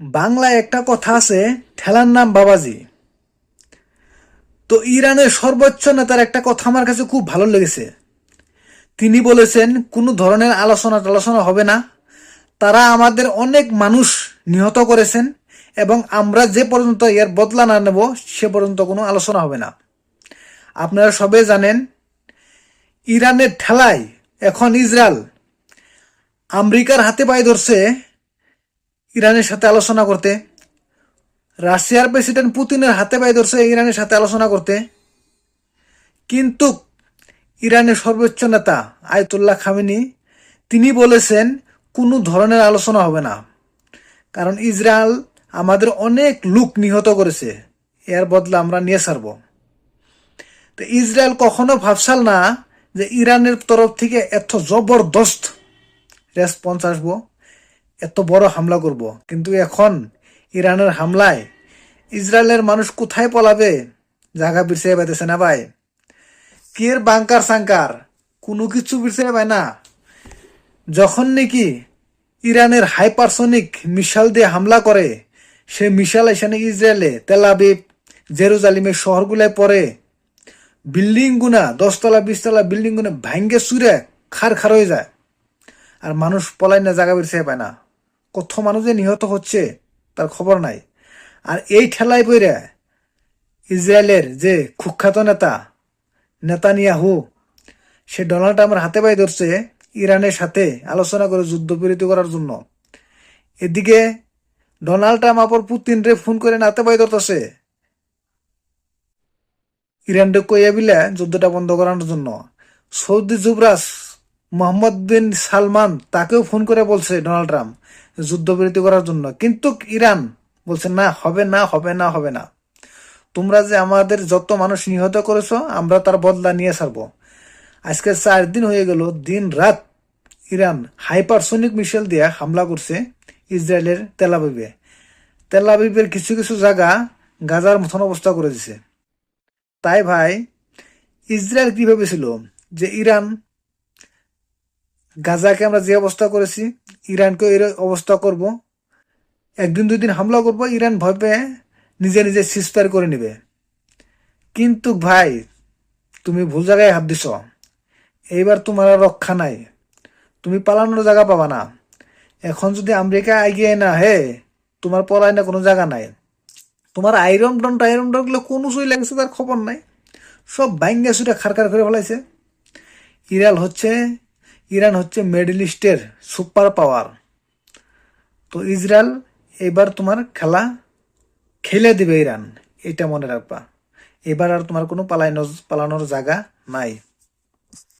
বাংলায় একটা কথা আছে, ঠেলার নাম বাবাজি। তো ইরানের সর্বোচ্চ নেতার একটা কথা আমার কাছে খুব ভালো লেগেছে। তিনি বলেছেন কোনো ধরনের আলোচনা টালোচনা হবে না। তারা আমাদের অনেক মানুষ নিহত করেছেন এবং আমরা যে পর্যন্ত এর বদলা না নেব সে পর্যন্ত কোনো আলোচনা হবে না। আপনারা সবাই জানেন, ইরানের ঠেলায় এখন ইসরায়েল আমেরিকার হাতে পায়ে ধরছে ইরানের সাথে আলোচনা করতে। রাশিয়ার প্রেসিডেন্ট পুতিনের হাতে পায়ে ধরছে ইরানের সাথে আলোচনা করতে। কিন্তু ইরানের সর্বোচ্চ নেতা আয়াতুল্লাহ খামেনি তিনি বলেছেন কোনো ধরনের আলোচনা হবে না, কারণ ইসরায়েল আমাদের অনেক লোক নিহত করেছে, এর বদলা আমরা নিয়ে ছাড়ব। তো ইসরায়েল কখনো ভাবসাল না যে ইরানের তরফ থেকে এত জবরদস্ত রেসপন্স আসবো, এত বড় হামলা করব। কিন্তু এখন ইরানের হামলায় ইসরায়েলের মানুষ কোথায় পলাবে, জায়গা বিরছে পাইতেছে না ভাই। কের বাংকার সাংকার কোনো কিছু বিরছে পায় না। যখন নাকি ইরানের হাইপারসনিক মিসাইল দিয়ে হামলা করে, সে মিসাইল এখানে ইসরায়েলে তেল আবিব জেরুজালিমের শহরগুলায় পড়ে, বিল্ডিং গুনা 10 তলা 20 তলা বিল্ডিং গুনা ভাঙ্গে চুরে খার খার হয়ে যায়, আর মানুষ পলাই না, জায়গা বেরছে পায় না। কত মানুষ যে নিহত হচ্ছে তার খবর নাই। আর এই ঠেলায় পড়ে ইসরায়েলের যে কুখ্যাত নেতা নেতানিয়াহু, সে ডোনাল্ড ট্রাম্পের হাতে পায়ে ধরছে ইরানের সাথে আলোচনা করে যুদ্ধবিরতি করার জন্য। এদিকে ডোনাল্ড ট্রাম্প আবার পুতিন রে ফোন করে নাতে পায়ে ধরতেছে ইরানকে কইয়া বিলে যুদ্ধটা বন্ধ করানোর জন্য। সৌদি যুবরাজ মোহাম্মদ বিন সালমান তাকেও ফোন করে বলছে ডোনাল্ড ট্রাম্প যুদ্ধবিরতি করার জন্য, কিন্তু ইরান বলছে না, হবে না, হবে না, হবে না। তোমরা যে আমাদের যত মানুষ নিহত করেছো আমরা তার বদলা নিয়ে ছাড়বো। আজকে 4 দিন হয়ে গেল, দিন রাত ইরান হাইপারসোনিক মিসাইল দিয়ে হামলা করছে ইসরায়েলের তেলাবিবে। তেলাবিবের কিছু কিছু জায়গা গাজার মতন অবস্থা করে দিছে। তাই ভাই, ইসরায়েল কি ভেবেছিল যে ইরান গাজাকে আমরা যে অবস্থা করেছি ইরানকে এই অবস্থা করব, 1 দিন 2 দিন হামলা করব, ইরান ভয় পেয়ে নিজে নিজে সিজফায়ার করে নিবে। কিন্তু ভাই, তুমি ভুল জায়গায় হাত দিছ। এইবার তোমার আর রক্ষা নাই, তুমি পালানোর জায়গা পাবা না। এখন যদি আমেরিকা এগিয়ে না হে, তোমার পলায় না কোনো জায়গা নাই। তোমার আয়রন ডন গুলো কোন সুই লাগছে তার খবর নাই, সব ভাঙ্গা সুটা খারখার করে ফেলাইছে। ইরান হচ্ছে ইরান হচ্ছে মিডল ইস্টের সুপার পাওয়ার। তো ইসরায়েল এবার তোমার খেলা খেলে দিবে ইরান, এটা মনে রাখবা। এবার আর তোমার কোনো পালানোর জায়গা নাই।